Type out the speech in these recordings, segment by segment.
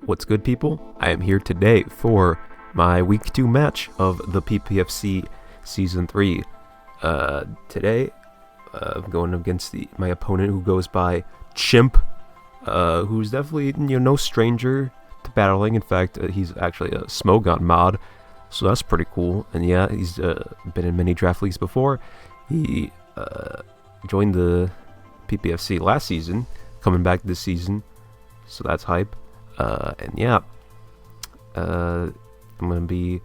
What's good, people? I am here today for my week 2 match of the PPFC Season 3. Today, I'm going against my opponent who goes by Chimp, who's definitely no stranger to battling. In fact, he's actually a Smogon mod, so that's pretty cool. And yeah, he's been in many draft leagues before. He joined the PPFC last season, coming back this season, so that's hype. And yeah, I'm going to be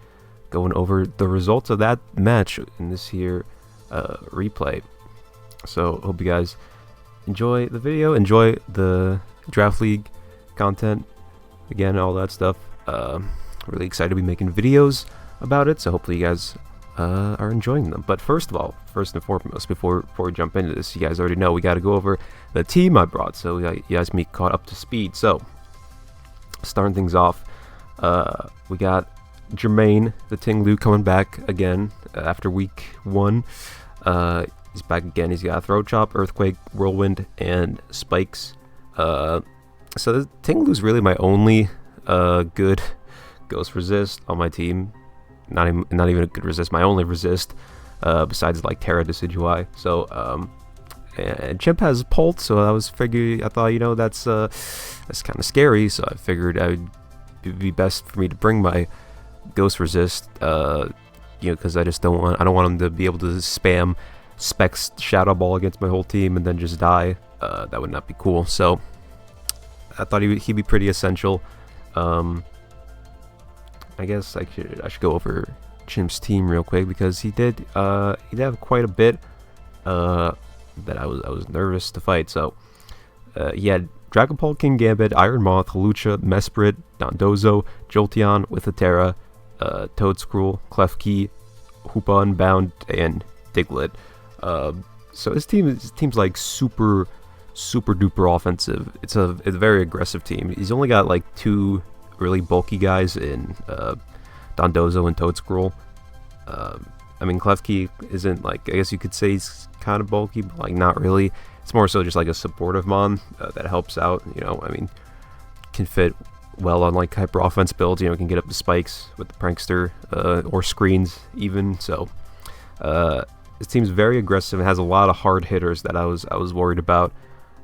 going over the results of that match in this here replay. So hope you guys enjoy the video, enjoy the draft league content, again, all that stuff. Really excited to be making videos about it, so hopefully you guys are enjoying them. But first and foremost, before we jump into this, you guys already know we got to go over the team I brought, so you guys be caught up to speed. So starting things off, we got Jermaine the Tinglu coming back again after week 1. He's back again. He's got Throat Chop, Earthquake, Whirlwind, and Spikes. So the Tinglu's really my only good Ghost Resist on my team. Not even a good resist, my only resist, besides like Terra Decidui. So and Chimp has Pult, so I thought that's kind of scary, so I figured it would be best for me to bring my Ghost Resist, because I don't want him to be able to spam Specs Shadow Ball against my whole team and then just die. That would not be cool. So I thought he'd be pretty essential. I guess I should go over Chimp's team real quick, because he did have quite a bit that I was nervous to fight. So he had Dragapult, King Gambit, Iron Moth, Hawlucha, Mesprit, Dondozo, Jolteon with a Terra, Toedscruel, Klefki, Hoopa Unbound, and Diglett. So his team's like super duper offensive. It's a very aggressive team. He's only got like 2 really bulky guys in Dondozo and Toedscruel. I mean, Klefki isn't, like, I guess you could say he's kind of bulky, but like not really. It's more so just like a supportive mon that helps out. I mean, can fit well on like hyper offense builds. Can get up to spikes with the prankster or screens even. So his team's very aggressive. It has a lot of hard hitters that I was worried about.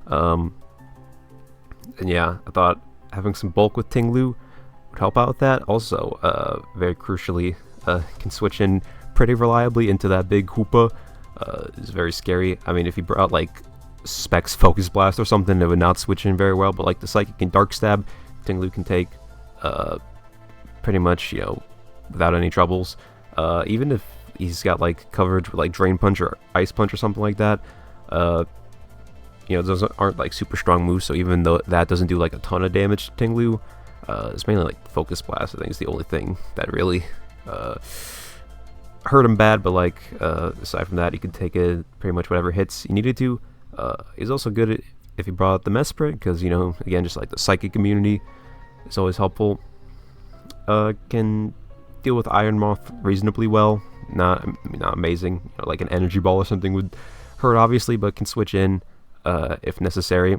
And yeah, I thought having some bulk with Tinglu would help out with that. Also, very crucially, can switch in pretty reliably into that big Hoopa. Is very scary. I mean, if you brought like Specs Focus Blast or something, it would not switch in very well. But like the Psychic and Dark Stab, Tinglu can take pretty much without any troubles. Even if he's got like coverage with like Drain Punch or Ice Punch or something like that. Those aren't like super strong moves, so even though that doesn't do like a ton of damage to Tinglu, it's mainly like Focus Blast. I think is the only thing that really hurt him bad. But like aside from that, he could take it pretty much whatever hits he needed to. He's also good if he brought out the Mesprit, because again, just like the Psychic immunity is always helpful. Can deal with Iron Moth reasonably well. Not amazing. Like an Energy Ball or something would hurt obviously, but can switch in if necessary.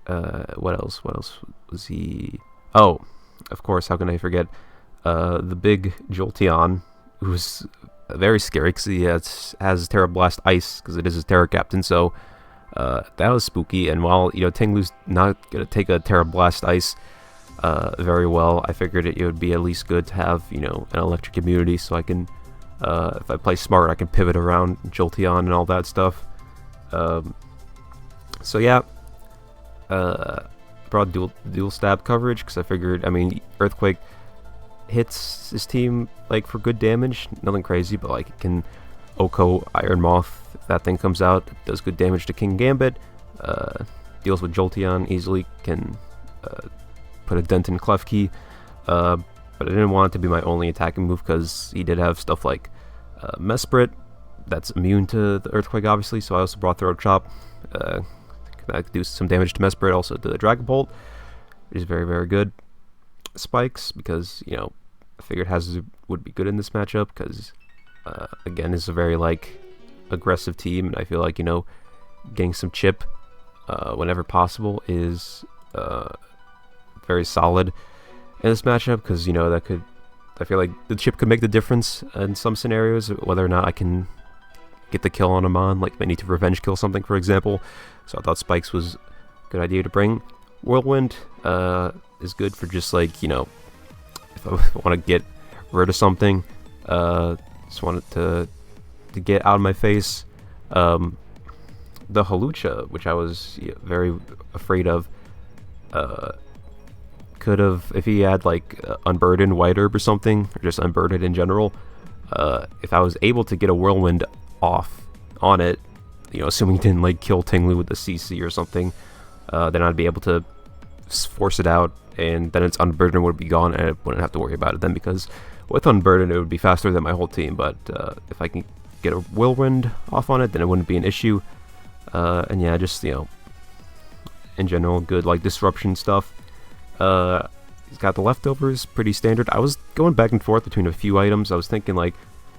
What else was he? Oh, of course, how can I forget the big Jolteon, who's very scary because he has Terra Blast Ice, because it is his Terra Captain. So that was spooky. And while Tinglu's not gonna take a Terra Blast Ice very well, I figured it would be at least good to have an electric immunity, so I can if I play smart, I can pivot around Jolteon and all that stuff. So yeah, brought dual stab coverage, because I figured, I mean, Earthquake hits his team like for good damage, nothing crazy, but like it can Oko Iron Moth if that thing comes out. It does good damage to King Gambit. Deals with Jolteon easily, can put a dent in Klefki. But I didn't want it to be my only attacking move, because he did have stuff like Mesprit that's immune to the Earthquake, obviously. So I also brought Throat Chop. That could do some damage to Mesprit, also to the Dragapult, which is very, very good. Spikes, because I figured Hazard would be good in this matchup, because again, it's a very like aggressive team, and I feel like getting some chip whenever possible is very solid in this matchup, because, you know, I feel like the chip could make the difference in some scenarios, whether or not I can get the kill on him on, like if I need to revenge kill something, for example. So I thought Spikes was a good idea to bring. Whirlwind is good for just, like, you know, if I want to get rid of something, just wanted to get out of my face. The Halucha, which I was very afraid of, could have, if he had like Unburdened White Herb or something, or just Unburdened in general, if I was able to get a Whirlwind off on it, you know, assuming he didn't like kill Tinglu with the CC or something, then I'd be able to force it out, and then its Unburdened would be gone, and I wouldn't have to worry about it then, because with Unburdened it would be faster than my whole team. But if I can get a Whirlwind off on it, then it wouldn't be an issue. And yeah, just, you know, in general, good like disruption stuff. He's got the leftovers, pretty standard. I was going back and forth between a few items. I was thinking like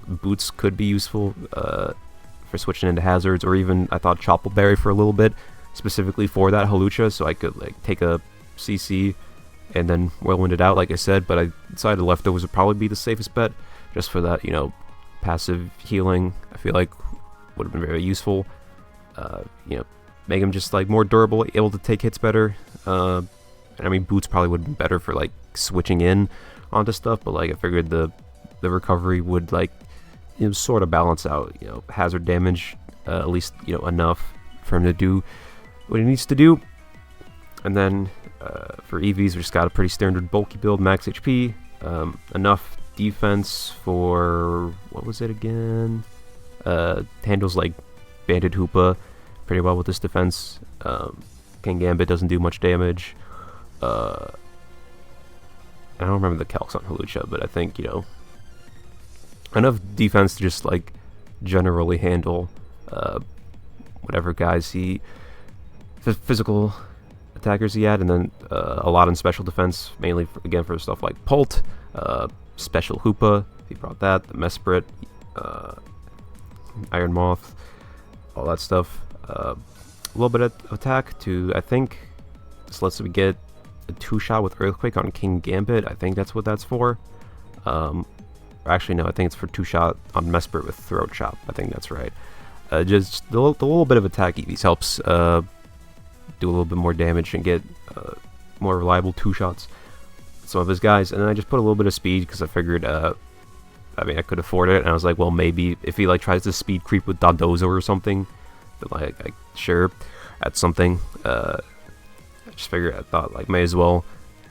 boots could be useful for switching into hazards, or even I thought Choppleberry for a little bit, specifically for that Halucha, so I could like take a CC and then Whirlwind it out, like I said. But I decided the leftovers would probably be the safest bet, just for that, you know, passive healing. I feel like would have been very useful. You know, make him just like more durable, able to take hits better. And I mean, boots probably would have been better for like switching in onto stuff, but like I figured the recovery would, like, you know, sort of balance out, you know, hazard damage, at least, you know, enough for him to do what he needs to do. And then for EVs, we just got a pretty standard bulky build, max HP, enough defense for, what was it again? Handles like Banded Hoopa pretty well with this defense. King Gambit doesn't do much damage. I don't remember the calcs on Halucha, but I think, you know, enough defense to just like generally handle whatever guys physical attackers he had, and then a lot in special defense, mainly again for stuff like Pult, Special Hoopa, if he brought that, the Mesprit, Iron Moth, all that stuff. A little bit of attack to, I think, this lets me get a 2-shot with Earthquake on King Gambit. I think that's what that's for. Actually, no, I think it's for 2-shot on Mesprit with Throat Chop. I think that's right. Just the little bit of attack EVs helps do a little bit more damage and get more reliable 2-shots with some of his guys. And then I just put a little bit of speed because I figured, I mean, I could afford it. And I was like, well, maybe if he like tries to speed creep with Dondozo or something, then like sure, that's something. I just figured, I thought like may as well,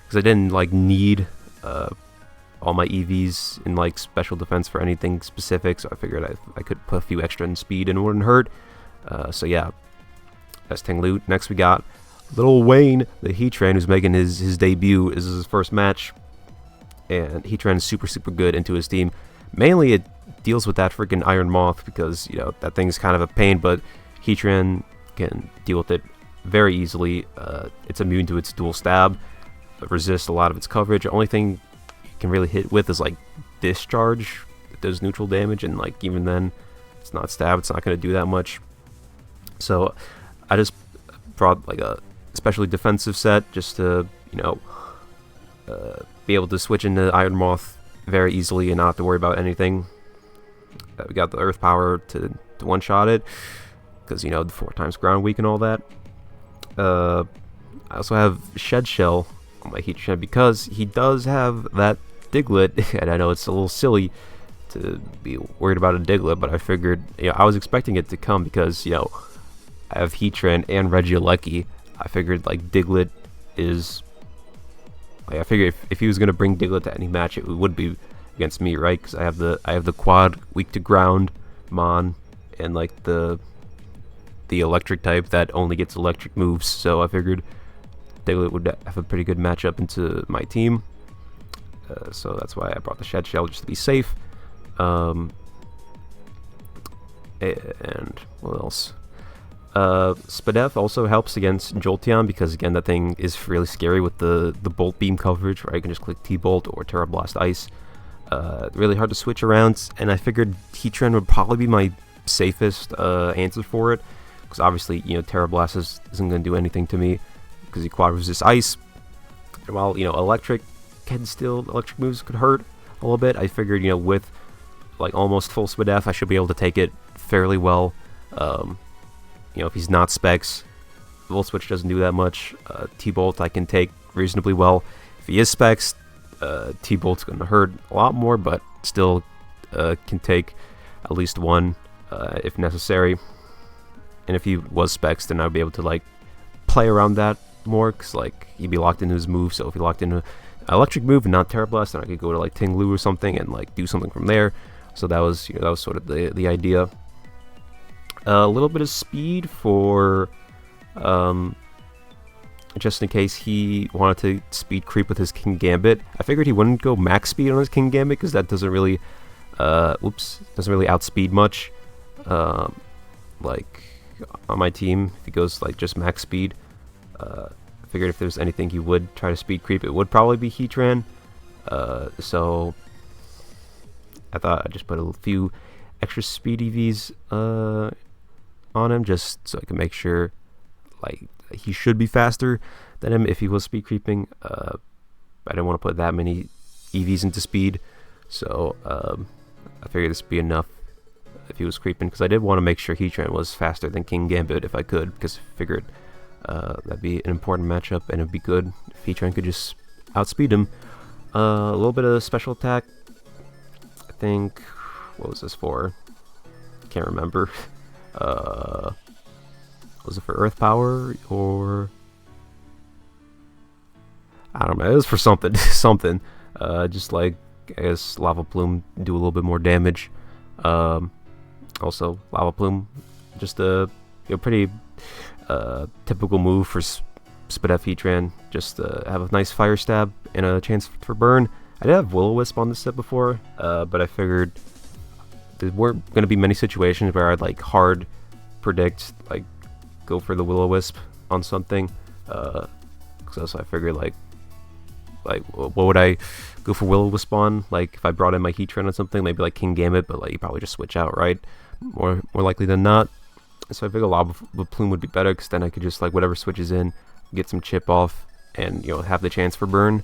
because I didn't like need all my EVs in like special defense for anything specific, so I figured I could put a few extra in speed and it wouldn't hurt. So yeah, that's Tinglu. Next we got Little Wayne, the Heatran, who's making his debut. This is his first match, and Heatran is super good into his team. Mainly it deals with that freaking Iron Moth, because, you know, that thing's kind of a pain, but Heatran can deal with it very easily. It's immune to its dual stab, but resists a lot of its coverage. The only thing you can really hit with is like Discharge. It does neutral damage, and like even then, it's not stab. It's not going to do that much. So I just brought like a especially defensive set just to, you know, be able to switch into Iron Moth very easily and not have to worry about anything. We got the Earth Power to one-shot it, because, you know, the 4x ground weak and all that. I also have Shed Shell on my Heatran because he does have that Diglett, and I know it's a little silly to be worried about a Diglett, but I figured, you know, I was expecting it to come because, you know, I have Heatran and Regieleki. I figured like Diglett is, like, I figured if he was gonna bring Diglett to any match, it would be against me, right? Because I have the quad weak to ground Mon, and like the electric type that only gets electric moves. So I figured Diglett would have a pretty good matchup into my team. So that's why I brought the Shed Shell, just to be safe. And what else? Spadef also helps against Jolteon, because again that thing is really scary with the Bolt Beam coverage, right? You can just click T-Bolt or Terra Blast Ice. Really hard to switch around, and I figured Heatran would probably be my safest answer for it, because obviously, you know, Terra Blast isn't going to do anything to me because he quad resists Ice. And while, electric moves could hurt a little bit, I figured, with like almost full SPDF, I should be able to take it fairly well. If he's not specs, Volt Switch doesn't do that much. T-Bolt I can take reasonably well. If he is specs, T-Bolt's going to hurt a lot more, but still can take at least one if necessary. And if he was specs, then I'd be able to like play around that more, because like he'd be locked into his move. So if he locked into an electric move and not Terra Blast, then I could go to like Tinglu or something and like do something from there. So that was sort of the idea. A little bit of speed for just in case he wanted to speed creep with his King Gambit. I figured he wouldn't go max speed on his King Gambit because that doesn't really outspeed much. Like on my team, if he goes like just max speed, I figured if there's anything he would try to speed creep, it would probably be Heatran. So I thought I'd just put a few extra speed EVs on him, just so I can make sure like he should be faster than him if he was speed creeping. I didn't want to put that many EVs into speed, so I figured this would be enough if he was creeping, because I did want to make sure Heatran was faster than King Gambit if I could, because I figured that'd be an important matchup, and it'd be good if Heatran could just outspeed him. A little bit of special attack. I think, what was this for? Can't remember. Was it for Earth Power, or I don't know, it was for something. Just like, I guess Lava Plume do a little bit more damage. Also Lava Plume, just a pretty typical move for SPDF Heatran. Just have a nice Fire Stab and a chance for burn. I did have Will-O-Wisp on this set before, but I figured there weren't going to be many situations where I'd like hard predict, like go for the Will-O-Wisp on something. So I figured like what would I go for Will-O-Wisp on? Like if I brought in my Heatran on something, maybe like King Gambit, but like you probably just switch out, right? More likely than not. So I figured Lava Plume would be better, because then I could just like whatever switches in, get some chip off, and have the chance for burn.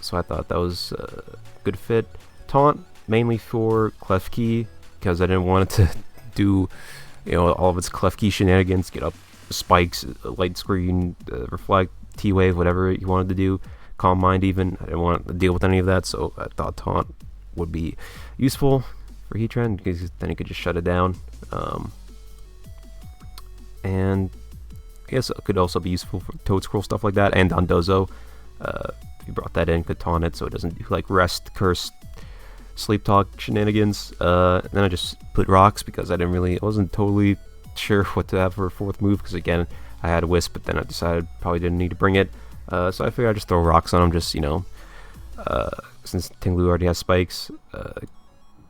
So I thought that was a good fit. Taunt mainly for Klefki, because I didn't want it to do all of its Klefki shenanigans, get up spikes, light screen, reflect, T-Wave, whatever you wanted to do, Calm Mind even. I didn't want to deal with any of that, so I thought Taunt would be useful for Heatran, because then he could just shut it down. And I guess it could also be useful for Toad Scroll, stuff like that, and Dondozo. If you brought that in, could taunt it so it doesn't do like Rest, Curse, Sleep Talk shenanigans. Then I just put Rocks, because I wasn't totally sure what to have for a fourth move, because again, I had Wisp, but then I decided probably didn't need to bring it. So I figured I'd just throw Rocks on him, just, since Tinglu already has spikes,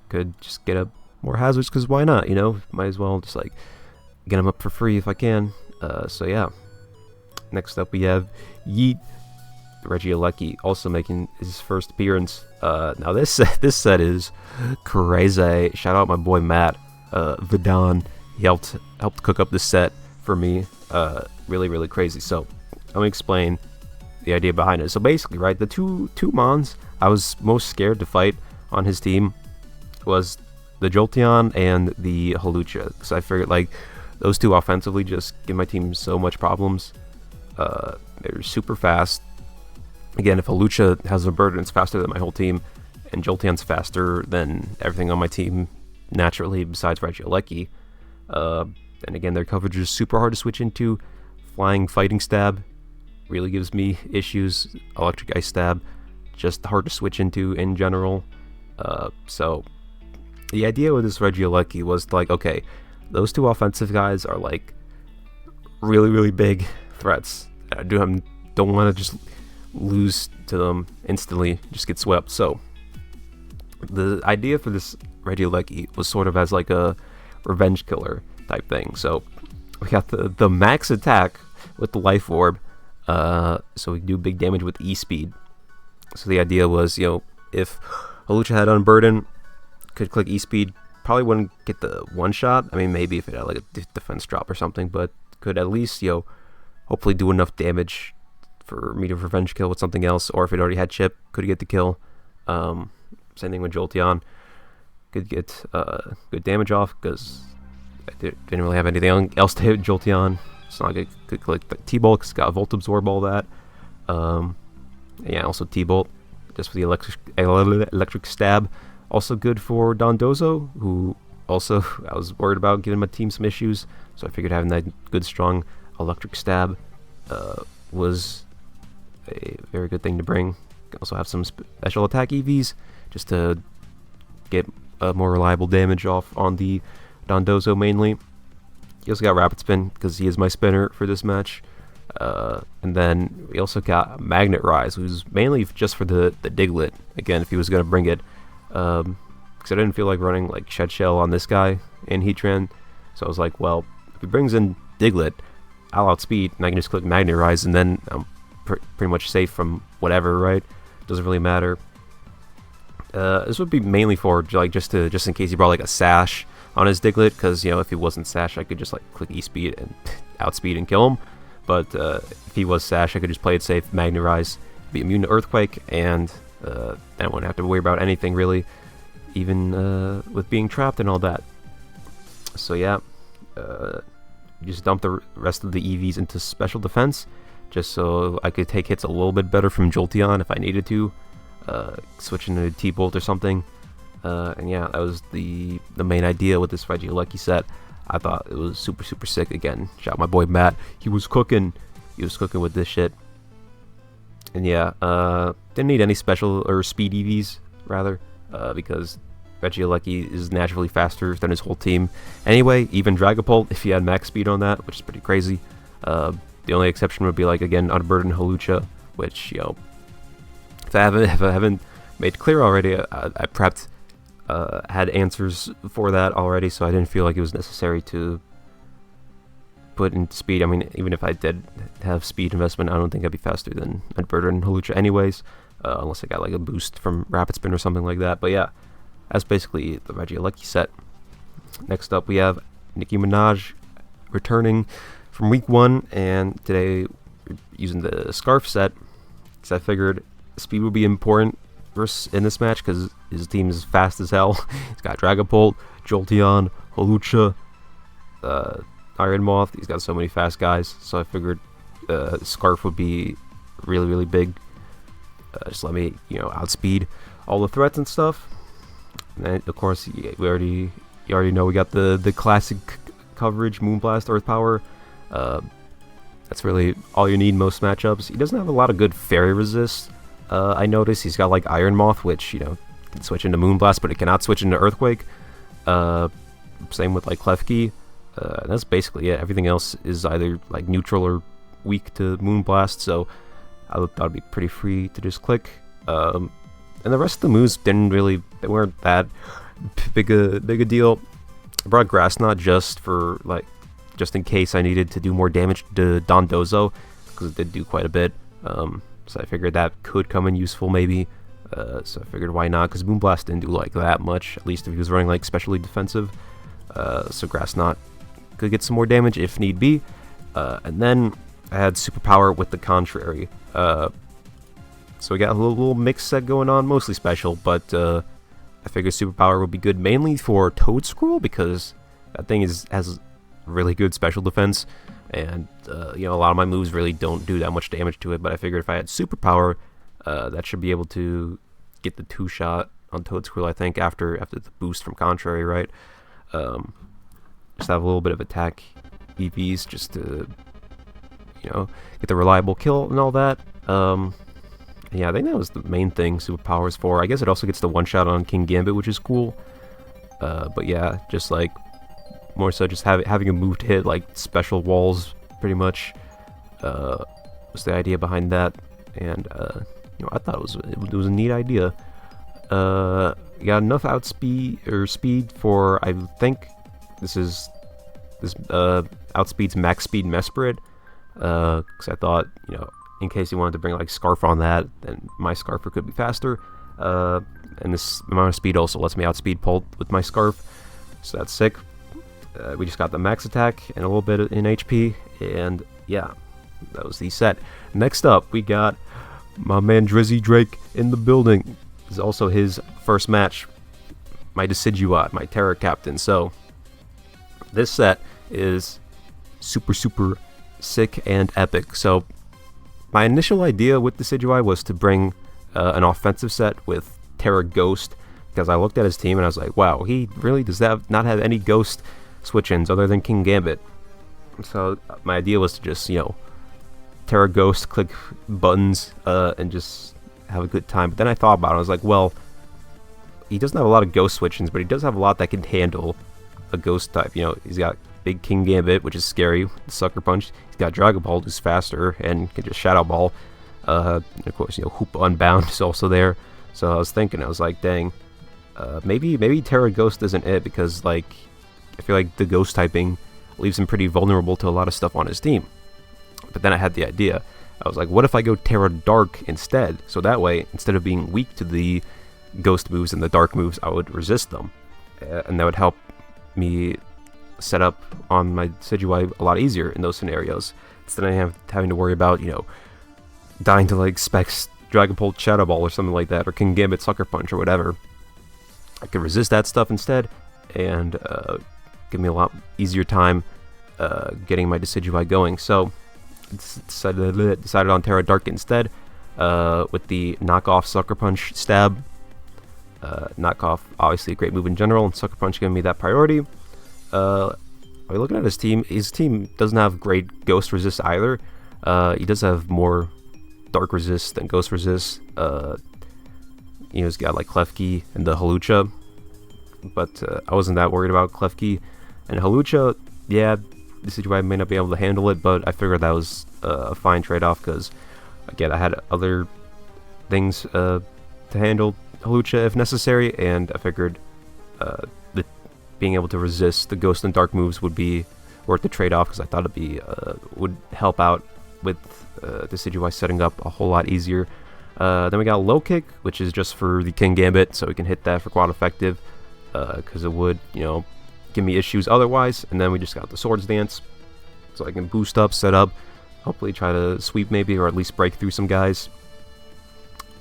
could just get up more hazards, because why not, might as well just like get him up for free if I can. So yeah. Next up we have Yeet, Regieleki, also making his first appearance. Now this set is crazy. Shout out my boy Matt Vidon. He helped cook up this set for me. Really crazy. So let me explain the idea behind it. So basically, right, the two mons I was most scared to fight on his team was the Jolteon and the Hawlucha, because I figured like those two offensively just give my team so much problems. They're super fast. Again, if Hawlucha has a burden, it's faster than my whole team, and Jolteon's faster than everything on my team naturally besides Regieleki. And again, their coverage is super hard to switch into. Flying Fighting Stab really gives me issues. Electric Ice Stab, just hard to switch into in general. So the idea with this Regieleki was like, okay, those two offensive guys are like really big threats. I don't want to just lose to them instantly, just get swept. So the idea for this Regieleki was sort of as like a revenge killer type thing. So we got the max attack with the Life Orb, so we do big damage with E-Speed. So the idea was, if Hawlucha had Unburden, could click E-Speed, probably wouldn't get the one shot. I mean, maybe if it had like a defense drop or something, but could at least, hopefully do enough damage for me to revenge kill with something else, or if it already had chip, could get the kill. Same thing with Jolteon. Could get good damage off because I didn't really have anything else to hit Jolteon. It's not good. Could click T-Bolt because got Volt Absorb, all that. Yeah, also T-Bolt just for the electric stab. Also good for Dondozo, who also I was worried about giving my team some issues, so I figured having that good strong electric stab was a very good thing to bring. Also have some special attack EVs just to get more reliable damage off on the Dondozo mainly. He also got Rapid Spin because he is my spinner for this match. And then we also got Magnet Rise, who's mainly just for the Diglett, again, if he was going to bring it. Because I didn't feel like running like Shed Shell on this guy in Heatran. So I was like, well, if he brings in Diglett, I'll outspeed, and I can just click Magnet Rise, and then I'm pretty much safe from whatever, right? Doesn't really matter. This would be mainly for like just in case he brought like a Sash on his Diglett, because you know, if he wasn't Sash, I could just like click E-Speed and outspeed and kill him. But if he was Sash, I could just play it safe, Magnet Rise, be immune to Earthquake, and then I wouldn't have to worry about anything really, even with being trapped and all that. So yeah, just dump the rest of the EVs into special defense, just so I could take hits a little bit better from Jolteon if I needed to, switch into T-Bolt or something. And yeah, that was the main idea with this Regieleki set. I thought it was super sick. Again, shout out my boy Matt. He was cooking with this shit. And yeah, didn't need any special or speed EVs rather, because Regieleki is naturally faster than his whole team. Anyway, even Dragapult if he had max speed on that, which is pretty crazy. The only exception would be like again Unburdened Hawlucha, which, you know, if I haven't made clear already, I prepped. Had answers for that already, so I didn't feel like it was necessary to put in speed. I mean, even if I did have speed investment, I don't think I'd be faster than Unburdened Hawlucha anyways, unless I got like a boost from Rapid Spin or something like that. But yeah, that's basically the Regieleki set. Next up, we have Nicki Minaj returning from week 1, and today we're using the Scarf set, because I figured speed would be important in this match because his team is fast as hell. He's got Dragapult, Jolteon, Hawlucha, Iron Moth. He's got so many fast guys, so I figured Scarf would be really big. Just let me, you know, outspeed all the threats and stuff. And of course, you already know we got the classic coverage, Moonblast, Earth Power. That's really all you need most matchups. He doesn't have a lot of good Fairy resist. I noticed he's got like Iron Moth, which, you know, can switch into Moonblast, but it cannot switch into Earthquake. Same with like Klefki. That's basically it. Everything else is either like neutral or weak to Moonblast, so I thought it'd be pretty free to just click. And the rest of the moves they weren't that big a deal. I brought Grass Knot just in case I needed to do more damage to Dondozo, because it did do quite a bit. So I figured that could come in useful maybe. So I figured why not, because Moonblast didn't do like that much, at least if he was running like specially defensive. So Grass Knot could get some more damage if need be. And then I had Superpower with the Contrary. So we got a little mix set going on, mostly special, but I figured Superpower would be good mainly for Toedscruel, because that thing has really good special defense. And, you know, a lot of my moves really don't do that much damage to it, but I figured if I had Superpower, that should be able to get the 2-shot on Toedscruel, I think, after the boost from Contrary, right? Just have a little bit of attack EVs just to, you know, get the reliable kill and all that. Yeah, I think that was the main thing Superpower is for. I guess it also gets the 1-shot on King Gambit, which is cool. But yeah, just like more so just having a move to hit like special walls pretty much was the idea behind that. And you know, I thought it was a neat idea. You got enough speed for, I think this outspeeds max speed Mesprit, because I thought, you know, in case you wanted to bring like Scarf on that, then my Scarfer could be faster. And this amount of speed also lets me outspeed Pult with my Scarf, so that's sick. We just got the max attack and a little bit in HP, and yeah, that was the set. Next up, we got my man Drizzy Drake in the building. This is also his first match. My Decidueye, my Terror Captain. So, this set is super sick and epic. So, my initial idea with Decidueye was to bring an offensive set with Terra Ghost, because I looked at his team and I was like, wow, he really does not have any Ghost switch-ins other than King Gambit. So my idea was to just, Terra Ghost, click buttons, and just have a good time. But then I thought about it. I was like, well, he doesn't have a lot of Ghost switch-ins, but he does have a lot that can handle a Ghost type. He's got big King Gambit, which is scary, the Sucker Punch. He's got Dragon Ball, who's faster and can just Shadow Ball. And of course, Hoop Unbound is also there. So I was thinking, I was like, dang, maybe Terra Ghost isn't it, because I feel like the Ghost typing leaves him pretty vulnerable to a lot of stuff on his team. But then I had the idea. I was like, what if I go Terra Dark instead? So that way, instead of being weak to the Ghost moves and the Dark moves, I would resist them. And that would help me set up on my Decidueye a lot easier in those scenarios. Instead of having to worry about, dying to Specs Dragon Bolt Shadow Ball or something like that, or King Gambit Sucker Punch or whatever. I could resist that stuff instead, and give me a lot easier time getting my Decidueye going. So decided on Terra Dark instead, with the knockoff Sucker Punch stab. Knockoff, obviously a great move in general, and Sucker Punch giving me that priority. Looking at his team doesn't have great Ghost resist either. He does have more Dark resist than Ghost resist. He's got Klefki and the Hawlucha, but I wasn't that worried about Klefki and Hawlucha. Yeah, the Decidueye may not be able to handle it, but I figured that was a fine trade-off, because again, I had other things to handle Hawlucha if necessary, and I figured that being able to resist the Ghost and Dark moves would be worth the trade-off, because I thought would help out with Decidueye setting up a whole lot easier. Then we got Low Kick, which is just for the King Gambit, so we can hit that for quad effective, because it would, give me issues otherwise. And then we just got the Swords Dance, so I can boost up, set up, hopefully try to sweep maybe, or at least break through some guys.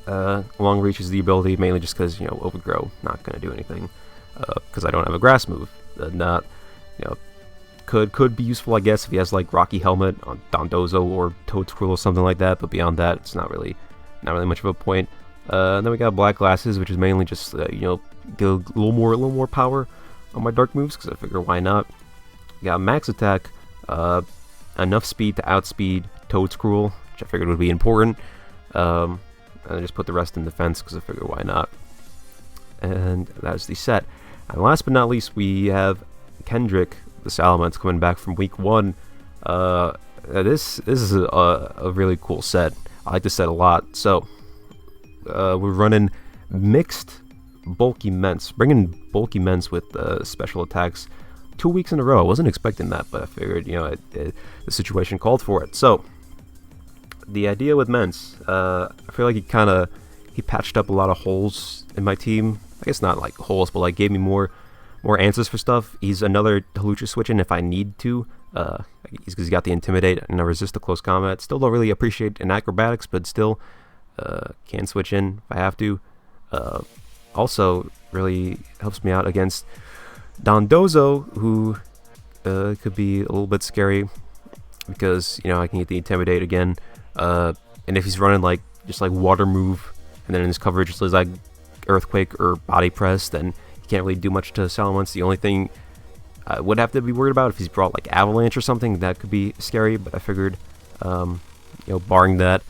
Long Reach is the ability, mainly just because, Overgrow, not going to do anything, because I don't have a grass move. Could be useful, I guess, if he has Rocky Helmet on Dondozo or Toadscruel or something like that, but beyond that, it's not really much of a point. Then we got Black Glasses, which is mainly just get a little more power on my Dark moves, because I figure why not. We got Max Attack, enough speed to outspeed Toadscruel, which I figured would be important. And I just put the rest in defense, because I figure why not. And that is the set. And last but not least, we have Kendrick, the Salamence, coming back from week 1. This is a really cool set. I like this set a lot. So we're running mixed bulky Ments, bringing bulky Ments with special attacks 2 weeks in a row. I wasn't expecting that, but I figured the situation called for it. So the idea with Ments, I feel like he patched up a lot of holes in my team. I guess not holes, but gave me more answers for stuff. He's another Hawlucha switch-in if I need to, because he's got the Intimidate and I resist the close combat. Still don't really appreciate in acrobatics, but still can switch in if I have to. Also really helps me out against Dondozo, who could be a little bit scary, because I can get the Intimidate again, and if he's running just Water move, and then in his coverage is Earthquake or Body Press, then can't really do much to Salamence. The only thing I would have to be worried about if he's brought Avalanche or something, that could be scary, but I figured barring that,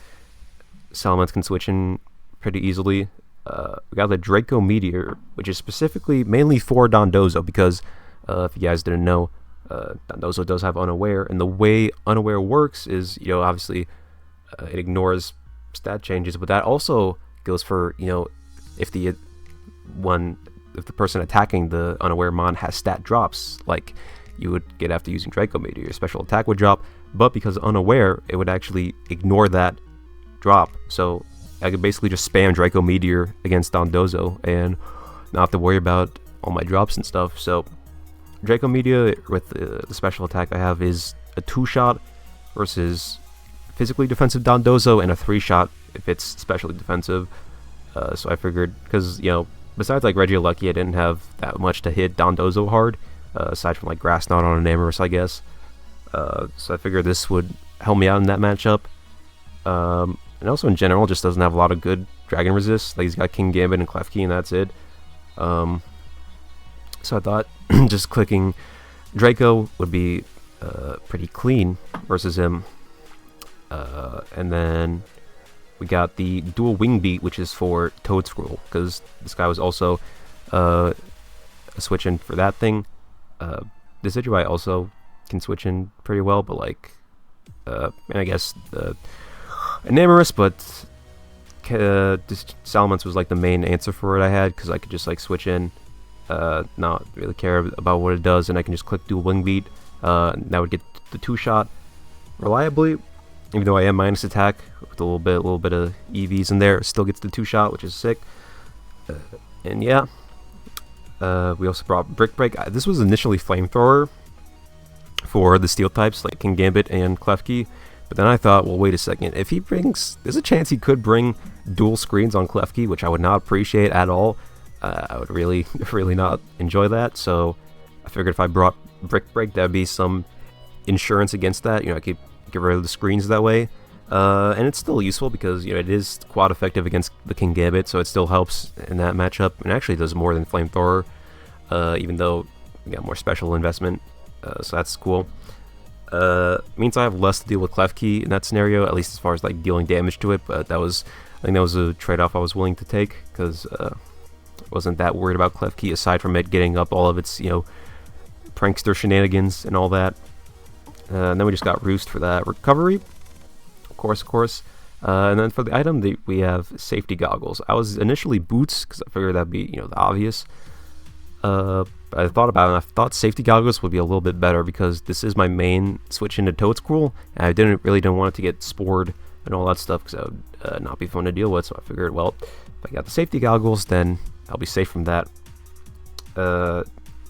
Salamence can switch in pretty easily. We got the Draco Meteor, which is specifically mainly for Dondozo, because if you guys didn't know, Dondozo does have Unaware, and the way Unaware works is, obviously it ignores stat changes, but that also goes for, if the person attacking the Unaware Mon has stat drops, like you would get after using Draco Meteor, your special attack would drop, but because Unaware, it would actually ignore that drop. So I could basically just spam Draco Meteor against Dondozo and not have to worry about all my drops and stuff. So Draco Meteor with the special attack I have is a 2-shot versus physically defensive Dondozo and a 3-shot if it's specially defensive. So I figured, because, you know, besides like Regieleki, I didn't have that much to hit Dondozo hard, aside from like Grass Knot on an Amorous, I guess. So I figured this would help me out in that matchup. And also in general, just doesn't have a lot of good dragon resist. Like, he's got King Gambit and Klefki, and that's it. So I thought just clicking Draco would be pretty clean versus him. And then we got the dual wing beat, which is for Toadscruel, because this guy was also a switch in for that thing. Decidueye also can switch in pretty well, but like, and I guess an Amorous, but Salamence was like the main answer for what I had, because I could just like switch in, not really care about what it does, and I can just click dual wing beat. And that would get the 2-shot reliably, even though I am minus attack with a little bit of EVs in there. It still gets the 2-shot, which is sick. And yeah, we also brought Brick Break. This was initially Flamethrower for the steel types like King Gambit and Klefki, but then I thought, well, wait a second. If he brings, there's a chance he could bring dual screens on Klefki, which I would not appreciate at all. I would really not enjoy that. So I figured if I brought Brick Break, that'd be some insurance against that. You know, I could get rid of the screens that way. And it's still useful because, you know, it is quad effective against the King Gambit, so it still helps in that matchup, and actually does more than Flamethrower, even though we got more special investment, so that's cool. Means I have less to deal with Klefki in that scenario, at least as far as like dealing damage to it, but I think that was a trade-off I was willing to take, because I wasn't that worried about Klefki, aside from it getting up all of its, you know, prankster shenanigans and all that. And then we just got Roost for that recovery. Of course. And then for the item, we have safety goggles. I was initially boots, because I figured that'd be, you know, the obvious. I thought about it, and I thought safety goggles would be a little bit better, because this is my main switch into Toadscruel, and I didn't want it to get spored and all that stuff, because that would not be fun to deal with. So I figured, well, if I got the safety goggles, then I'll be safe from that.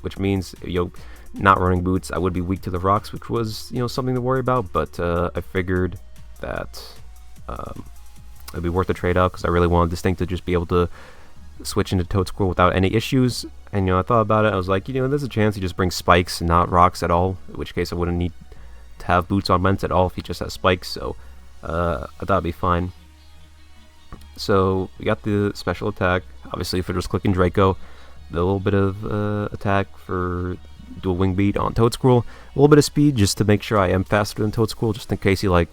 Which means, you know, not running boots, I would be weak to the rocks, which was, you know, something to worry about. But I figured that it'd be worth the trade-off, because I really wanted this thing to just be able to switch into Toadscruel without any issues. And, you know, I thought about it, I was like, you know, there's a chance he just brings spikes and not rocks at all, in which case I wouldn't need to have boots on Ments at all if he just has spikes. So I thought it'd be fine. So we got the special attack. Obviously, if it was clicking Draco, the little bit of attack for dual wing beat on Toadscruel, a little bit of speed just to make sure I am faster than Toadscruel, just in case he like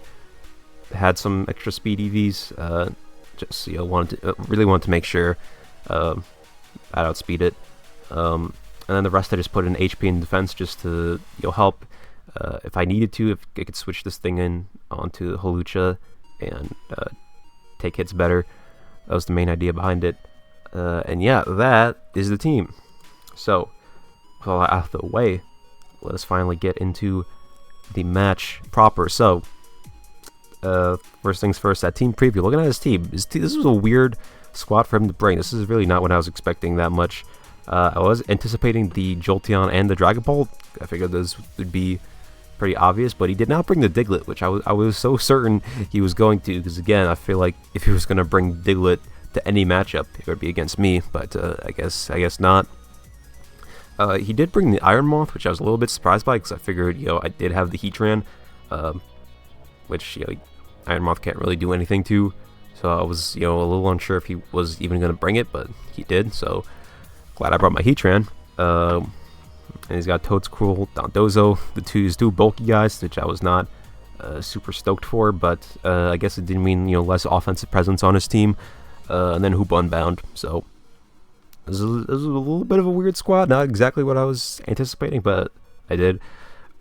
had some extra speed EVs. Just, you know, really wanted to make sure I'd outspeed it. And then the rest I just put in HP and defense, just to, you know, help if I needed to, if I could switch this thing in onto Hawlucha and take hits better. That was the main idea behind it. And yeah, that is the team. So, with all that out of the way, let us finally get into the match proper. So, first things first, that team preview. Looking at his team, this was a weird squad for him to bring. This is really not what I was expecting that much. I was anticipating the Jolteon and the Dragon Ball. I figured those would be pretty obvious, but he did not bring the Diglett, which I was so certain he was going to, because again, I feel like if he was going to bring Diglett to any matchup, it would be against me, but I guess not. He did bring the Iron Moth, which I was a little bit surprised by, because I figured, you know, I did have the Heatran, which, you know, Iron Moth can't really do anything to, so I was, you know, a little unsure if he was even going to bring it, but he did, so glad I brought my Heatran. And he's got Toadscruel, Dondozo, his two bulky guys, which I was not super stoked for, but I guess it didn't mean, you know, less offensive presence on his team. And then Hoop Unbound, so this is a little bit of a weird squad, not exactly what I was anticipating, but I did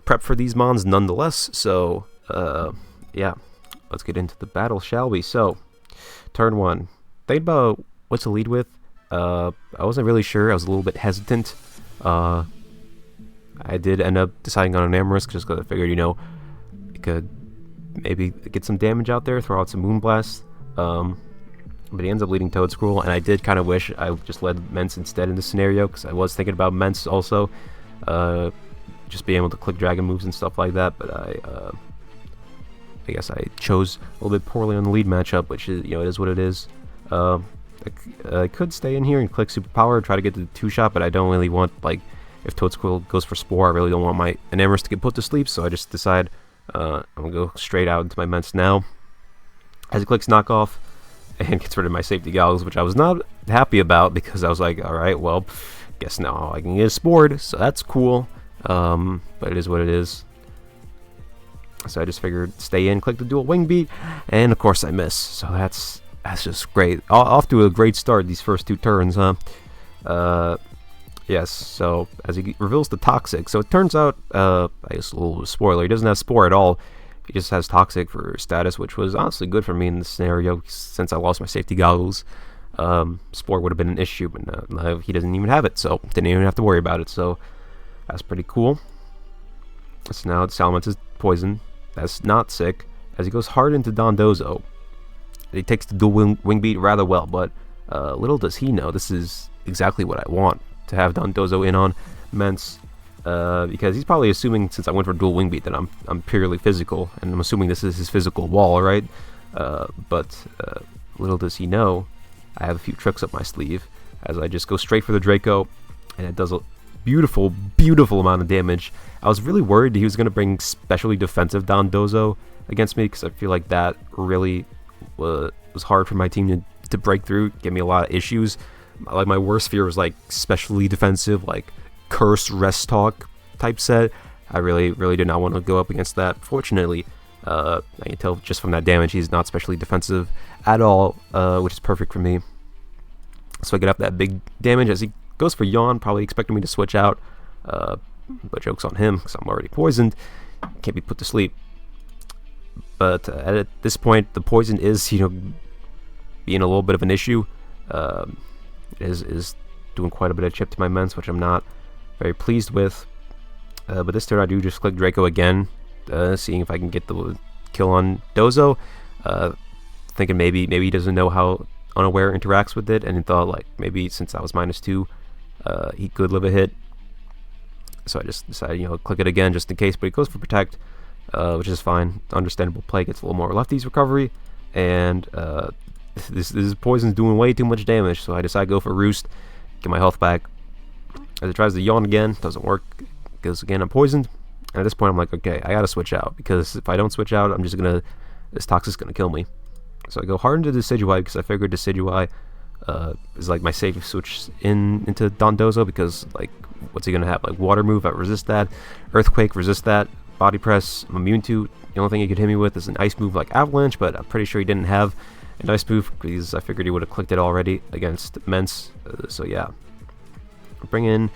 prep for these mons nonetheless. So yeah, let's get into the battle, shall we? So turn one, thinking about what to lead with. I wasn't really sure. I was a little bit hesitant. I did end up deciding on an Amorous, just because I figured, you know, it could maybe get some damage out there, throw out some Moonblast. But he ends up leading Toadscruel, and I did kind of wish I just led Ments instead in this scenario, because I was thinking about Ments also, just being able to click dragon moves and stuff like that, but I guess I chose a little bit poorly on the lead matchup, which is, it is what it is. I could stay in here and click Superpower, try to get the 2-shot, but I don't really want, like, if Toadsquill goes for Spore, I really don't want my Enamorus to get put to sleep, so I just decide I'm going to go straight out into my Mence now. As he clicks Knockoff, and gets rid of my safety goggles, which I was not happy about, because I was like, alright, well, guess now I can get Spored, so that's cool, but it is what it is. So I just figured stay in, click the dual Wing Beat, and of course I miss, so that's just great. Off to a great start these first 2 turns, huh? Yes, so as he reveals the Toxic, so it turns out, I guess a little spoiler, he doesn't have Spore at all. He just has Toxic for status, which was honestly good for me in this scenario since I lost my safety goggles. Spore would have been an issue, but now he doesn't even have it, so didn't even have to worry about it, so that's pretty cool. So now Salamence is poison. That's not sick. As he goes hard into Dondozo, he takes the dual wing beat rather well, but little does he know, this is exactly what I want, to have Dondozo in on Mence. Because he's probably assuming, since I went for dual wing beat, that I'm purely physical, and I'm assuming this is his physical wall, right? But little does he know, I have a few tricks up my sleeve, as I just go straight for the Draco, and it does a beautiful, beautiful amount of damage. I was really worried he was going to bring specially defensive Dondozo against me, because I feel like that really was hard for my team to break through, give me a lot of issues. Like, my worst fear was like specially defensive, like Curse Rest Talk type set. I really did not want to go up against that. Fortunately, I can tell just from that damage he's not specially defensive at all, which is perfect for me. So I get up that big damage as he goes for Yawn, probably expecting me to switch out, but joke's on him because I'm already poisoned, can't be put to sleep. But at this point, the poison is, being a little bit of an issue. Is doing quite a bit of chip to my Mence, which I'm not very pleased with. But this turn I do just click Draco again, seeing if I can get the kill on Dozo. Thinking maybe he doesn't know how Unaware interacts with it, and thought like maybe since I was -2, he could live a hit. So I just decided, click it again just in case. But he goes for Protect, which is fine. Understandable play, gets a little more lefties recovery, and this poison's doing way too much damage. So I decide to go for Roost, get my health back. As it tries to Yawn again, doesn't work, because again I'm poisoned. And at this point I'm like, okay, I gotta switch out, because if I don't switch out, this Toxic's gonna kill me. So I go hard into Decidueye, because I figured Decidueye is like my safe switch into Dondozo, because like what's he gonna have? Like Water Move, I resist that. Earthquake, resist that. Body Press, I'm immune to. The only thing he could hit me with is an Ice Move like Avalanche, but I'm pretty sure he didn't have an Ice Move, because I figured he would have clicked it already against Mence. So yeah. Bring in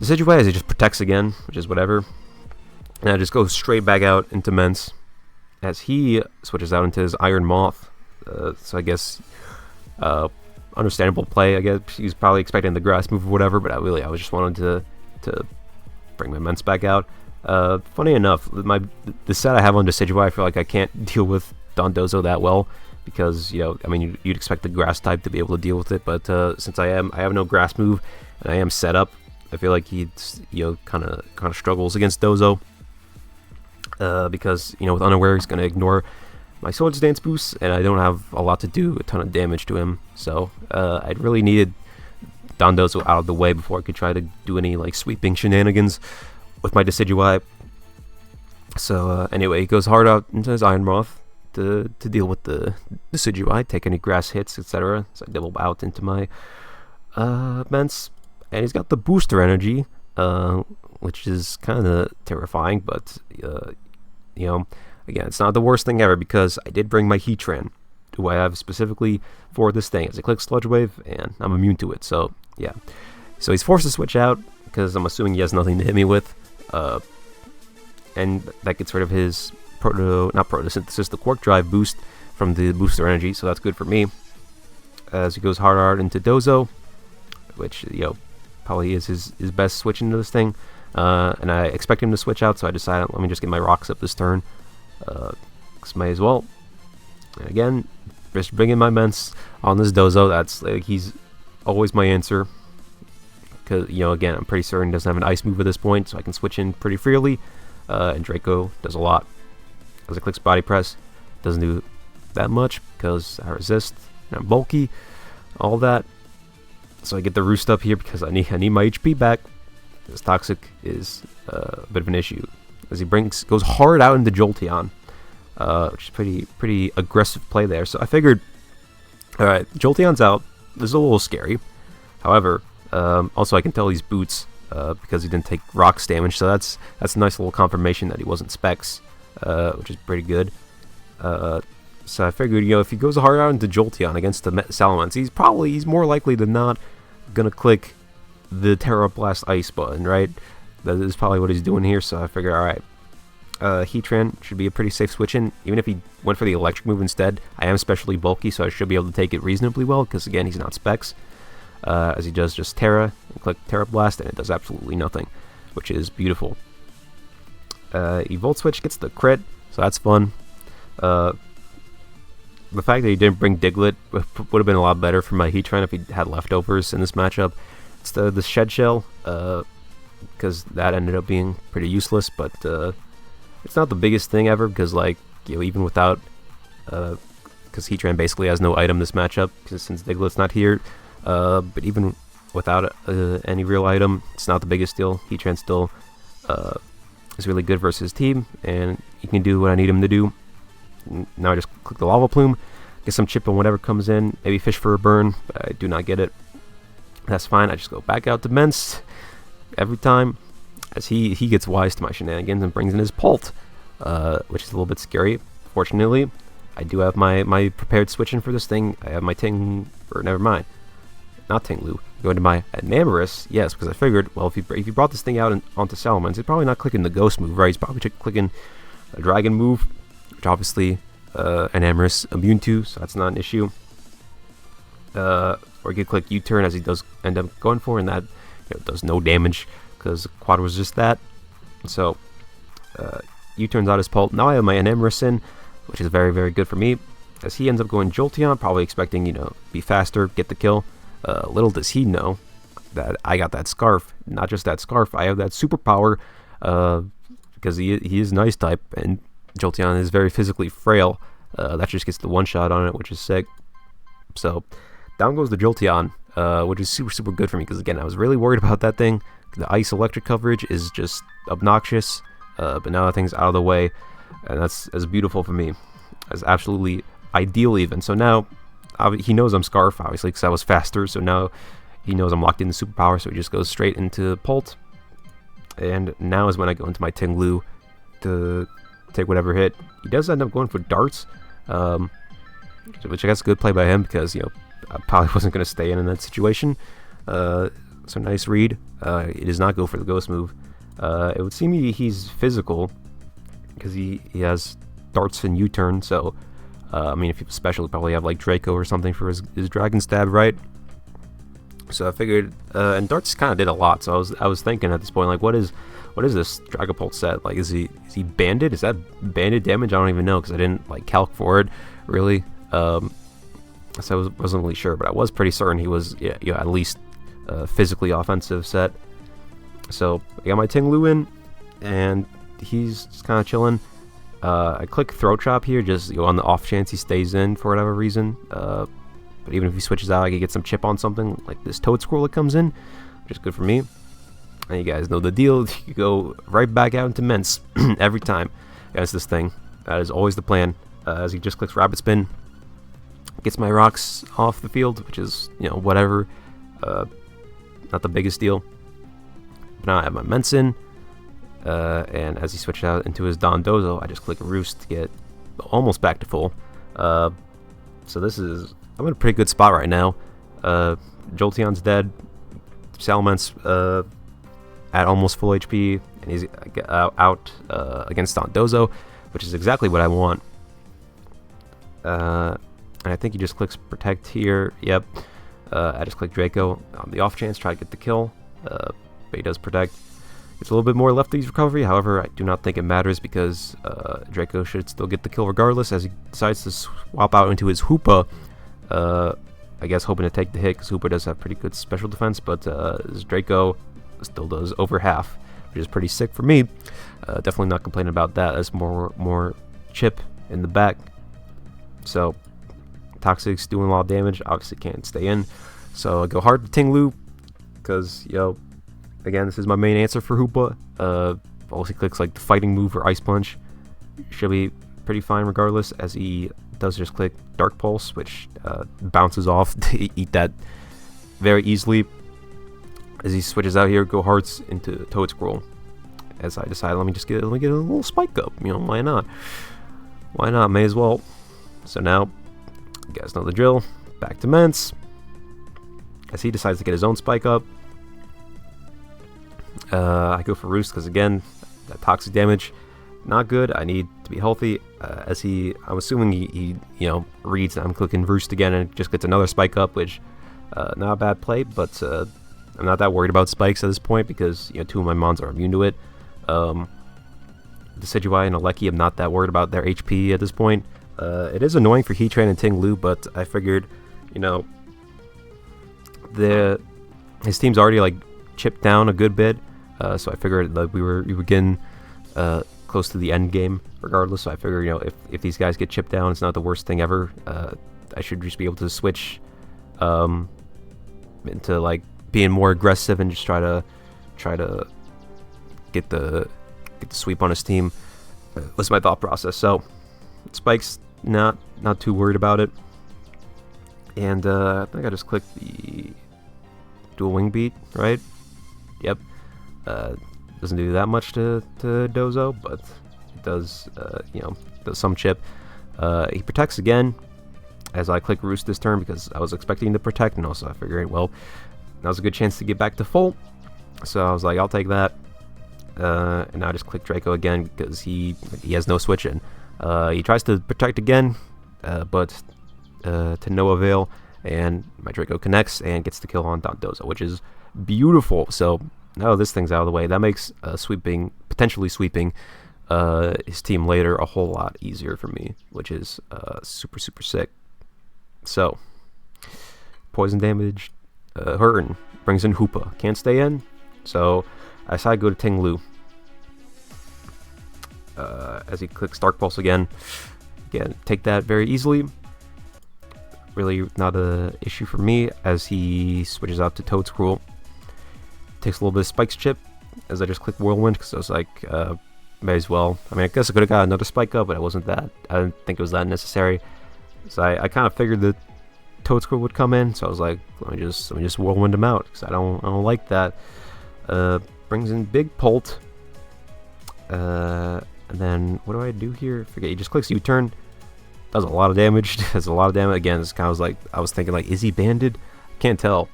Decidueye as he just protects again, which is whatever. And I just go straight back out into Mence as he switches out into his Iron Moth. So I guess understandable play. I guess he was probably expecting the grass move or whatever, but I was just wanted to bring my Mence back out. Funny enough, the set I have on Decidueye, I feel like I can't deal with Dondozo that well, because you'd expect the grass type to be able to deal with it, but since I have no grass move and I am set up, I feel like he kind of struggles against Dozo, because with Unaware he's going to ignore my Swords Dance boost, and I don't have a lot to do, a ton of damage to him. So I really needed Dondozo out of the way before I could try to do any like sweeping shenanigans with my Decidueye. So anyway, he goes hard out into his Iron Moth to deal with the Decidueye, take any grass hits, etc. So I double out into my Mence, and he's got the booster energy, which is kind of terrifying, but again, it's not the worst thing ever, because I did bring my Heatran, who I have specifically for this thing. As I click Sludge Wave, and I'm immune to it, so yeah. So he's forced to switch out, because I'm assuming he has nothing to hit me with, and that gets rid of his Photosynthesis, the Quark Drive boost from the booster energy, so that's good for me. As he goes hard into Dozo, which probably is his best switch into this thing, and I expect him to switch out, so I decided let me just get my rocks up this turn, because may as well. And again, just bringing my Mence on this Dozo. That's like he's always my answer, because again I'm pretty certain he doesn't have an Ice Move at this point, so I can switch in pretty freely, and Draco does a lot. As it clicks body press, doesn't do that much because I resist and I'm bulky, all that. So I get the roost up here because I need my HP back. This toxic is a bit of an issue as he goes hard out into Jolteon, which is pretty aggressive play there. So I figured, all right, Jolteon's out. This is a little scary. However, also I can tell he's boots because he didn't take rocks damage. So that's a nice little confirmation that he wasn't specs, which is pretty good. So I figured, if he goes hard out into Jolteon against the Salamence, he's more likely than not gonna click the Terra Blast Ice button, right? That is probably what he's doing here. So I figured, all right, Heatran should be a pretty safe switch in. Even if he went for the electric move instead, I am especially bulky, so I should be able to take it reasonably well, because again, he's not specs. As he does just Terra, and click Terra Blast, and it does absolutely nothing, which is beautiful. He Volt Switch gets the crit, so that's fun. The fact that he didn't bring Diglett would have been a lot better for my Heatran if he had leftovers in this matchup. It's the Shed Shell, because that ended up being pretty useless, but it's not the biggest thing ever, because even without, because Heatran basically has no item this matchup, since Diglett's not here, but even without any real item, it's not the biggest deal. Heatran still is really good versus his team, and he can do what I need him to do. Now I just click the Lava Plume, get some chip on whatever comes in, maybe fish for a burn, but I do not get it. That's fine, I just go back out to Mence every time, as he gets wise to my shenanigans and brings in his Pult, which is a little bit scary. Fortunately, I do have my prepared switch in for this thing. I have my never mind, not Tinglu. Going to my Enamorus, yes, because I figured, well, if you brought this thing out onto Salamence, he's probably not clicking the Ghost move, right? He's probably clicking a Dragon move, which obviously Enamorus immune to, so that's not an issue. Or he could click U-turn, as he does end up going for, and that does no damage because Quad was just that. So U-turns out his Pult. Now I have my Enamorus in, which is very, very good for me, as he ends up going Jolteon, probably expecting be faster, get the kill. Little does he know that I got that Scarf. Not just that Scarf, I have that superpower, because he is an Ice type, and Jolteon is very physically frail. That just gets the one-shot on it, which is sick. So down goes the Jolteon, which is super, super good for me, because again, I was really worried about that thing. The Ice electric coverage is just obnoxious, but now that thing's out of the way, and that's beautiful for me. That's absolutely ideal even. So now, he knows I'm Scarf, obviously, because I was faster, so now he knows I'm locked in the superpower, so he just goes straight into Pult. And now is when I go into my Tinglu to take whatever hit. He does end up going for darts, which I guess is a good play by him, because I probably wasn't going to stay in that situation. So nice read. He does not go for the Ghost move. It would seem he's physical, because he has darts and U-turn, so I mean, if he was special, he'd probably have Draco or something for his Dragon Stab, right? So I figured, and darts kind of did a lot, so I was thinking at this point, what is this Dragapult set? Is he banded? Is that banded damage? I don't even know, because I didn't calc for it really. So I wasn't really sure, but I was pretty certain he was at least physically offensive set. So I got my Tinglu in, and he's just kind of chilling. I click Throat Chop here, just on the off chance he stays in for whatever reason. But even if he switches out, I can get some chip on something like this Toad Squirrel that comes in, which is good for me. And you guys know the deal. You go right back out into Mence every time against this thing. That is always the plan. As he just clicks Rapid Spin, gets my rocks off the field, which is whatever. Not the biggest deal. But now I have my Mence in. And as he switches out into his Dondozo, I just click Roost to get almost back to full. So I'm in a pretty good spot right now. Jolteon's dead. Salamence at almost full HP, and he's out against Dondozo, which is exactly what I want. And I think he just clicks Protect here. Yep. I just click Draco on the off chance, try to get the kill, but he does Protect. It's a little bit more lefties recovery, however, I do not think it matters, because Draco should still get the kill regardless, as he decides to swap out into his Hoopa, I guess hoping to take the hit, because Hoopa does have pretty good special defense, but his Draco still does over half, which is pretty sick for me. Definitely not complaining about that. That's more chip in the back. So Toxic's doing a lot of damage. Obviously can't stay in. So I go hard to Ting-Lu because, again, this is my main answer for Hoopa. Also clicks like the fighting move or Ice Punch. Should be pretty fine regardless, as he does just click Dark Pulse, which bounces off to eat that very easily. As he switches out here, go Hearts into Toad Scroll. As I decide, let me get a little spike up. Why not? Why not? May as well. So now, you guys know the drill. Back to Mence. As he decides to get his own spike up, I go for Roost because, again, that toxic damage, not good. I need to be healthy. I'm assuming he reads that I'm clicking Roost again and just gets another spike up, which not a bad play, but I'm not that worried about spikes at this point because 2 of my mons are immune to it. The Decidueye and Aleki, I'm not that worried about their HP at this point. It is annoying for Heatran and Ting-Lu, but I figured, his team's already like chipped down a good bit, so I figured that we were getting close to the end game regardless. So I figured, if these guys get chipped down, it's not the worst thing ever. I should just be able to switch into like being more aggressive and just try to get the sweep on his team. Was my thought process. So spikes, not too worried about it. And I think I just clicked the dual wing beat, right? Yep. Doesn't do that much to Dozo, but it does does some chip. He protects again as I click Roost this turn because I was expecting to protect, and also I figured, well, that was a good chance to get back to full. So I was like, I'll take that. And now I just click Draco again because he has no switch in. He tries to protect again, but to no avail, and my Draco connects and gets the kill on Dondozo, which is beautiful. So now this thing's out of the way. That makes potentially sweeping his team later a whole lot easier for me, which is super, super sick. So poison damage, hurting, brings in Hoopa. Can't stay in, so I decide to go to Ting-Lu. As he clicks Dark Pulse again, take that very easily. Really not a issue for me as he switches out to Toad Scroll. Takes a little bit of Spike's chip as I just click Whirlwind because I was like, may as well. I mean, I guess I could have got another spike up, but I didn't think it was that necessary. So I kind of figured that Toad Scroll would come in, so I was like, let me just Whirlwind him out because I don't like that. Brings in Big Pult. And then what do I do here? Forget. He just clicks U-turn. Does a lot of damage. Does a lot of damage. Again, it's kind of like I was thinking, like, is he banded? Can't tell.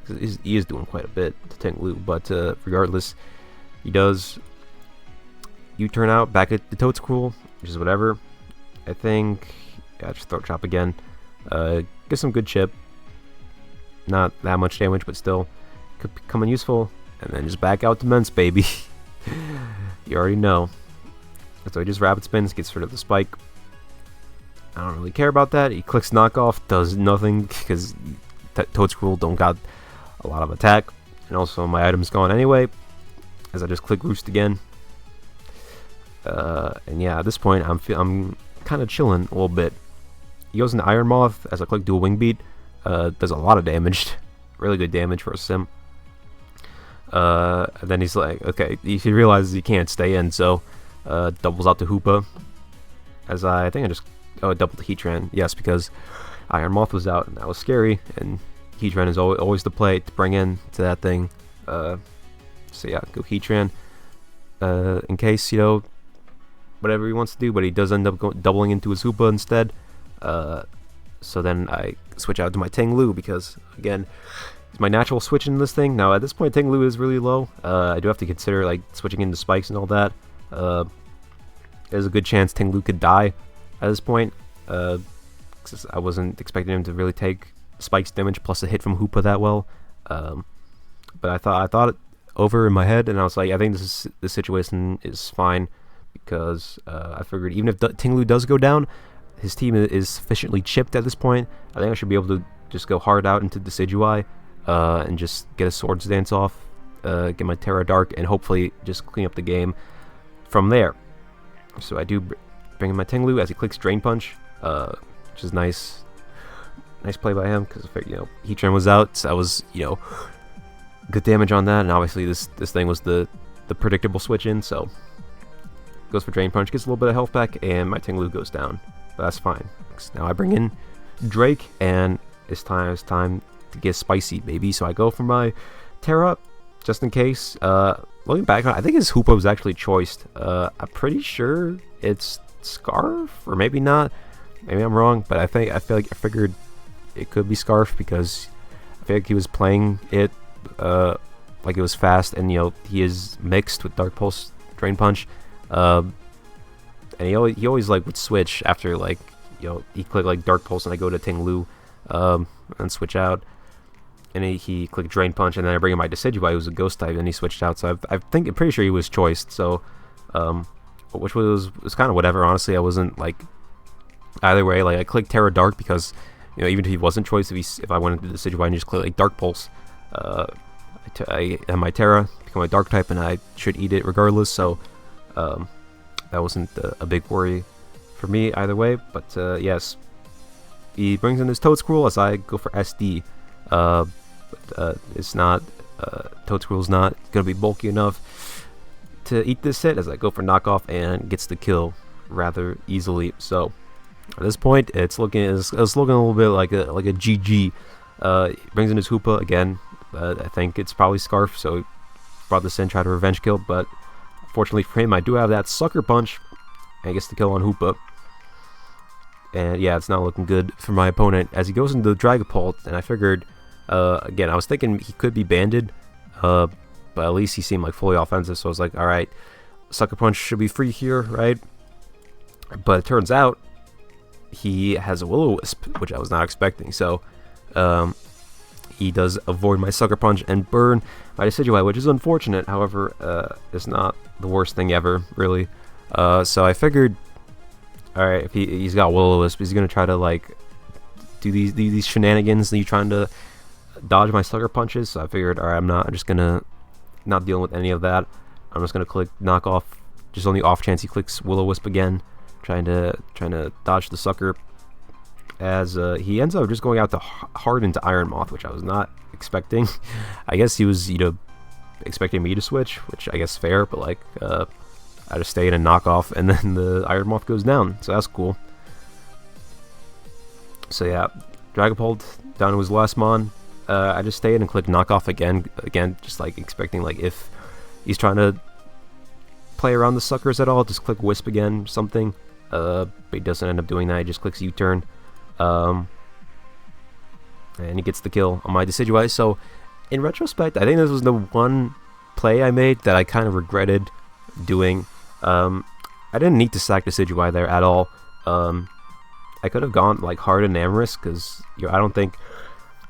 He is doing quite a bit to Ting-Lu, but regardless, he does U-turn out back at the Toad Scroll, which is whatever. I think. Yeah, just Throat Chop again. Get some good chip. Not that much damage, but still could come in useful. And then just back out to Mence, baby. You already know. So he just Rapid Spins, gets rid of the spike. I don't really care about that. He clicks Knockoff, does nothing because Toad Scroll don't got a lot of attack. And also my item's gone anyway, as I just click Roost again. And yeah, at this point I'm kind of chilling a little bit. He goes into Iron Moth as I click Dual Wing Beat. Does a lot of damage. Really good damage for a sim. And then he's like, okay, he realizes he can't stay in, so doubles out to Hoopa. As I think I just doubled to Heatran. Yes, because Iron Moth was out and that was scary, and Heatran is always the play to bring in to that thing. So yeah, go Heatran. In case, whatever he wants to do, but he does end up doubling into his Hoopa instead. So then I switch out to my Ting-Lu because, again, it's my natural switch in this thing. Now, at this point, Ting-Lu is really low. I do have to consider like switching into spikes and all that. There's a good chance Ting-Lu could die at this point. Cause I wasn't expecting him to really take spikes damage plus a hit from Hoopa that well. But I thought it over in my head, and I was like, I think this situation is fine because I figured even if Ting-Lu does go down, his team is sufficiently chipped at this point. I think I should be able to just go hard out into Decidueye and just get a Swords Dance off, get my Terra Dark, and hopefully just clean up the game from there. So I do bring in my Tinglu as he clicks Drain Punch, which is nice. Nice play by him, because Heat Train was out, so that was good damage on that, and obviously this thing was the predictable switch in, so goes for Drain Punch, gets a little bit of health back, and my Tinglu goes down, but that's fine. Now I bring in Drake, and it's time to get spicy, baby. So I go for my Terra, just in case. Looking back on it, I think his Hoopa was actually choiced. I'm pretty sure it's Scarf, or maybe not. Maybe I'm wrong, but I figured it could be Scarf, because I feel like he was playing it like it was fast, and he is mixed with Dark Pulse, Drain Punch, and he always like would switch after he clicked like Dark Pulse, and I go to Tinglu and switch out, and he clicked Drain Punch, and then I bring in my Decidueye, who's a Ghost type, and he switched out. So I'm pretty sure he was choiced. So which was kind of whatever. Honestly, I wasn't like either way. Like I clicked Terra Dark because even if he wasn't choiced, if I went into the Decidueye and just clicked like Dark Pulse, I have my Terra become a Dark type, and I should eat it regardless. So that wasn't a big worry for me either way. But yes, he brings in his Toedscruel as I go for SD. It's not Toedscruel's not gonna be bulky enough to eat this hit, as I go for knockoff and gets the kill rather easily. So at this point, it's looking a little bit like a GG. Brings in his Hoopa again. I think it's probably Scarf, so he brought this in, tried to revenge kill, but fortunately for him, I do have that Sucker Punch, and he gets the kill on Hoopa. And yeah, it's not looking good for my opponent as he goes into the Dragapult, and I figured, again, I was thinking he could be banded, but at least he seemed like fully offensive, so I was like, alright, Sucker Punch should be free here, right? But it turns out he has a Will-O-Wisp, which I was not expecting, so he does avoid my Sucker Punch and burn my Decidueye, which is unfortunate. However, it's not the worst thing ever, really. So I figured, alright, if he's got Will-O-Wisp, he's gonna try to like do these shenanigans, and he's trying to dodge my Sucker Punches. So I figured, alright, I'm just gonna not dealing with any of that. I'm just gonna click knock off, just on the off chance he clicks Will-O-Wisp again, trying to dodge the Sucker. As he ends up just going out to hard into Iron Moth, which I was not expecting. I guess he was expecting me to switch, which I guess fair, but like I just stay in and knock off, and then the Iron Moth goes down, so that's cool. So yeah, Dragapult down to his last mon. I just stayed and clicked knock off again, just like expecting like if he's trying to play around the suckers at all, just click Wisp again, something. But he doesn't end up doing that. He just clicks U-turn. And he gets the kill on my Decidueye. So in retrospect, I think this was the one play I made that I kind of regretted doing. I didn't need to sack Decidueye there at all. I could have gone like hard in Amorous, because I don't think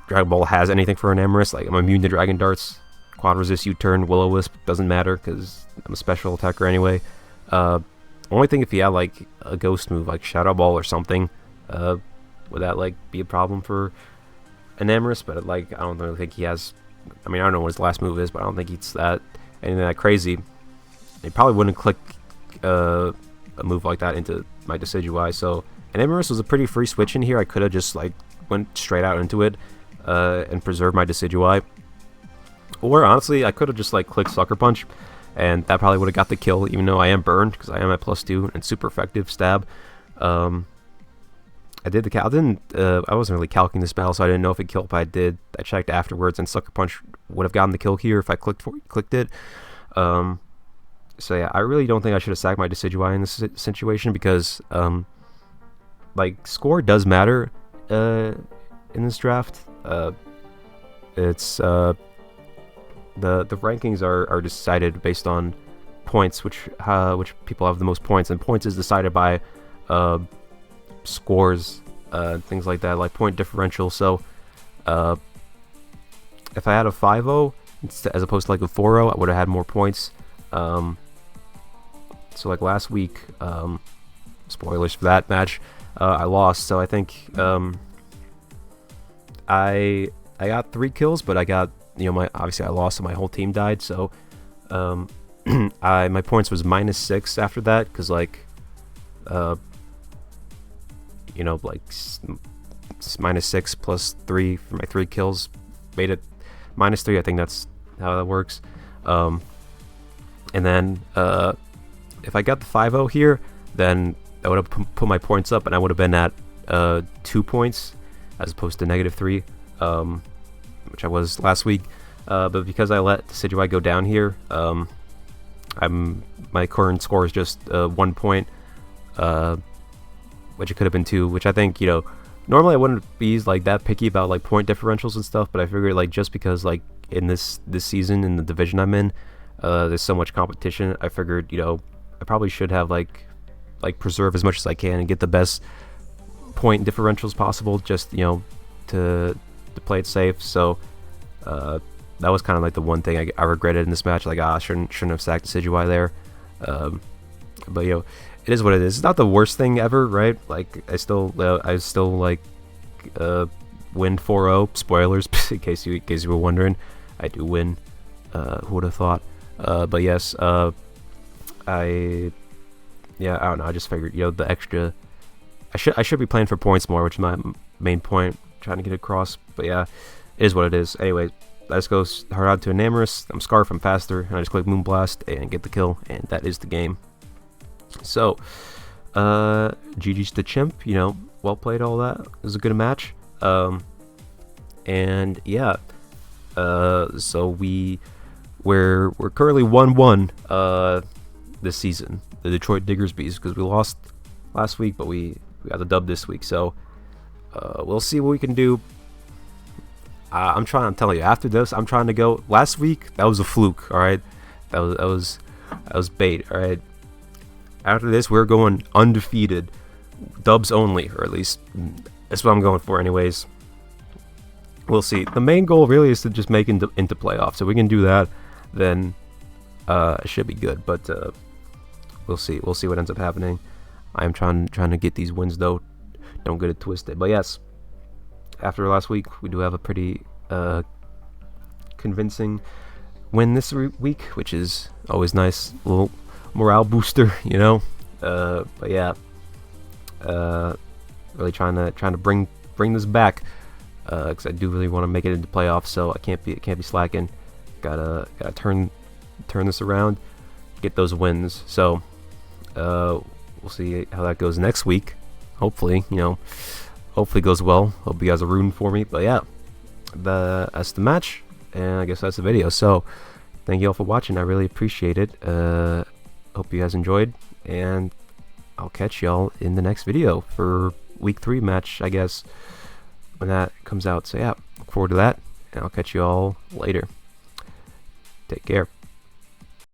Dragon Ball has anything for an Amorous. Like, I'm immune to Dragon Darts, Quad Resist, U-turn, Will-O-Wisp, doesn't matter because I'm a special attacker anyway. Only thing, if he had like a ghost move like Shadow Ball or something, would that like be a problem for an Amorous? But like, I don't really think he has. I mean, I don't know what his last move is, but I don't think it's anything that crazy. He probably wouldn't click a move like that into my Decidueye. So an Amorous was a pretty free switch in here. I could have just like went straight out into it and preserved my Decidueye. Or honestly, I could have just like clicked Sucker Punch, and that probably would have got the kill, even though I am burned, because I am at +2 and super effective stab. I did the cal. I wasn't really calculating this battle, so I didn't know if it killed, but I did. I checked afterwards, and Sucker Punch would have gotten the kill here if I clicked it. So yeah, I really don't think I should have sacked my Decidueye in this situation, because like, score does matter in this draft. It's the rankings are decided based on points, which people have the most points, and points is decided by scores, things like that, like point differential. So if I had a 5-0 as opposed to like a 4-0, I would have had more points. So like last week, spoilers for that match, I lost. So I think I got 3 kills, but I got, obviously I lost, so my whole team died. So my points was -6 after that, because like you know, like -6 plus 3 for my 3 kills made it -3. I think that's how that works. And then if I got the 5-0 here, then I would have put my points up, and I would have been at 2 points as opposed to -3, which I was last week. But because I let Decidueye go down here, my current score is just 1 point, which it could have been 2, which I think, you know, normally I wouldn't be like that picky about like point differentials and stuff, but I figured like just because like in this season in the division I'm in, there's so much competition, I figured, you know, I probably should have like preserve as much as I can and get the best point differentials possible, just, you know, to play it safe. So that was kind of like the one thing I regretted in this match. Like, I shouldn't have sacked Decidueye there. But you know, it is what it is. It's not the worst thing ever, right? Like, I still like win 4-0. Spoilers, in case you were wondering, I do win. Who would have thought? But yes, I don't know. I just figured, you know, the extra. I should be playing for points more, which is my main point, trying to get across. But yeah, it is what it is. Anyway, let's go hard out to Enamorous. I'm Scarf, I'm faster, and I just click Moonblast and get the kill, and that is the game. So, GG's to Chimp. You know, well played. All that. It was a good match. And yeah, so we're currently 1-1 this season, the Detroit Diggersbys, because we lost last week, but we got the dub this week. So we'll see what we can do. I'm telling you, after this, I'm trying to go. Last week, that was a fluke. All right, that was bait. All right. After this, we're going undefeated, dubs only, or at least that's what I'm going for, anyways. We'll see. The main goal really is to just make into playoffs. So we can do that, then it should be good. But we'll see. We'll see what ends up happening. I'm trying to get these wins though. Don't get it twisted. But yes, after last week, we do have a pretty convincing win this week, which is always nice. A little morale booster, you know. But yeah, really trying to bring this back, because I do really want to make it into playoffs. So I can't be slacking. Gotta turn this around, get those wins. So we'll see how that goes next week. Hopefully, you know, hopefully it goes well. Hope you guys are rooting for me. But yeah, that's the match, and I guess that's the video. So thank you all for watching. I really appreciate it. Hope you guys enjoyed, and I'll catch y'all in the next video for week 3 match, I guess, when that comes out. So yeah, look forward to that, and I'll catch you all later. Take care.